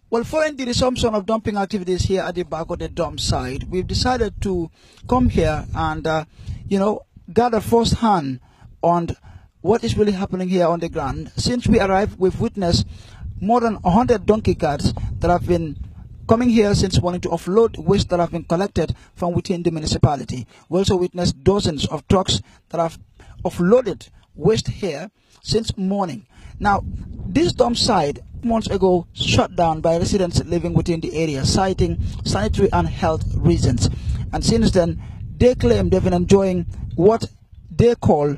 Well, following the resumption of dumping activities here at the Bakoteh Dumpsite, we've decided to come here and, gather firsthand on what is really happening here on the ground. Since we arrived, we've witnessed more than 100 donkey carts that have been coming here since morning to offload waste that have been collected from within the municipality. We also witnessed dozens of trucks that have offloaded waste here since morning. Now, this dump site months ago shut down by residents living within the area, citing sanitary and health reasons. And since then, they claim they've been enjoying what they call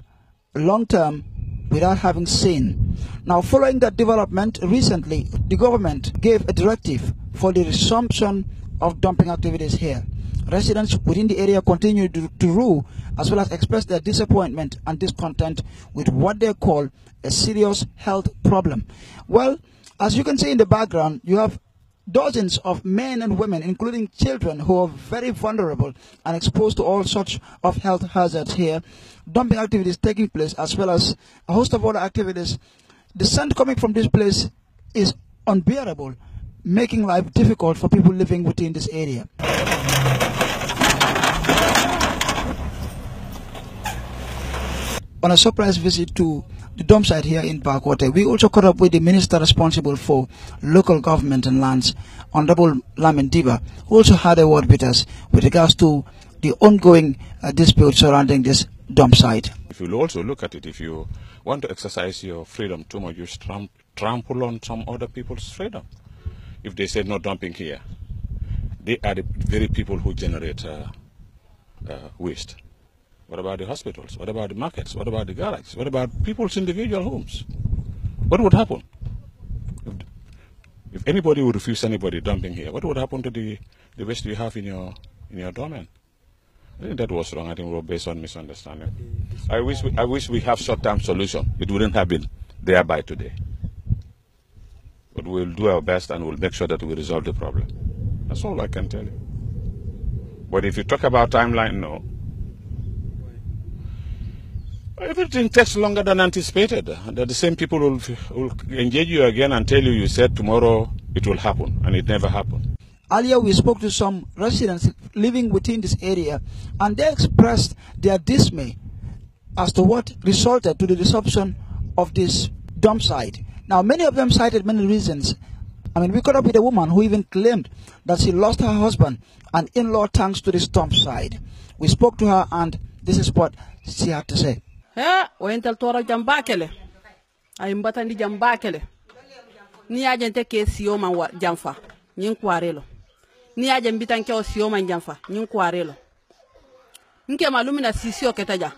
long-term without having seen. Now, following that development, recently, the government gave a directive for the resumption of dumping activities here. Residents within the area continue to rue as well as express their disappointment and discontent with what they call a serious health problem. Well, as you can see in the background, you have dozens of men and women, including children, who are very vulnerable and exposed to all sorts of health hazards here. Dumping activities taking place as well as a host of other activities. The scent coming from this place is unbearable, making life difficult for people living within this area. On a surprise visit to the dump site here in Bakoteh, we also caught up with the minister responsible for local government and lands, Honorable Lamin Diba, who also had a word with us with regards to the ongoing dispute surrounding this dump site. If you also look at it, if you want to exercise your freedom too much, you trample on some other people's freedom. If they say no dumping here, they are the very people who generate waste. What about the hospitals? What about the markets? What about the garages? What about people's individual homes? What would happen? If anybody would refuse anybody dumping here, what would happen to the waste you have in your domain? I think that was wrong. I think we were based on misunderstanding. I wish we have short-term solution. It wouldn't have been there by today. But we'll do our best and we'll make sure that we resolve the problem. That's all I can tell you. But if you talk about timeline, no. Everything takes longer than anticipated. The same people will engage you again and tell you, you said tomorrow it will happen, and it never happened. Earlier, we spoke to some residents living within this area, and they expressed their dismay as to what resulted to the resumption of this dump site. Now, many of them cited many reasons. I mean, we caught up with a woman who even claimed that she lost her husband and in-law thanks to this dump site. We spoke to her, and this is what she had to say. Wentel tora jambakele ay mbatandi jambakele ni ajente ke sioma wa jamfa nyin kwarelo ni aje mbitan ke sioma jamfa nyin kwarelo nke malumina sisio ketaja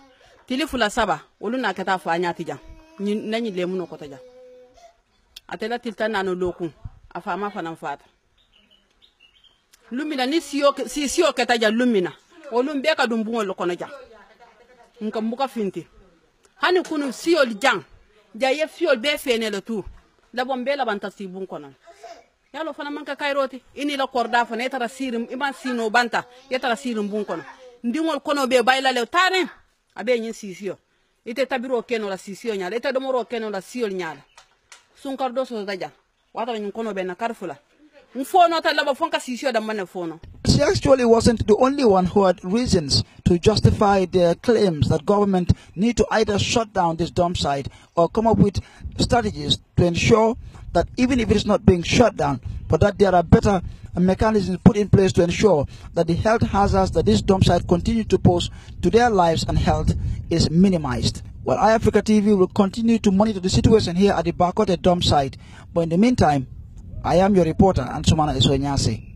tilifula saba oluna keta fa anyati jam nanyi lemuno kotaja atela tiltana no lokun afama fanan fata lumina ni sisio ketaja lumina olumbe ka dumbungo lokono jam nkambuka finti hani kunu siol jang jaye fiol be fenele tu la bombe la banta sibun konon yalo fana manka kairoti ini la korda fana etara sirim iman sino banta yetara sirim bun kono ndingol kono be bayla le tane abe nyin sisio ite tabiro keno la sisio nyaala ite domoro keno la siol nyaala sun kardo so daja wata nyin kono be na karfula mfono ta laba fonka sisio da mane fono. She actually wasn't the only one who had reasons to justify their claims that government need to either shut down this dump site or come up with strategies to ensure that even if it is not being shut down, but that there are better mechanisms put in place to ensure that the health hazards that this dump site continue to pose to their lives and health is minimized. Well, iAfrica TV will continue to monitor the situation here at the Bakoteh dump site, but in the meantime, I am your reporter, Ansumana Isonyase.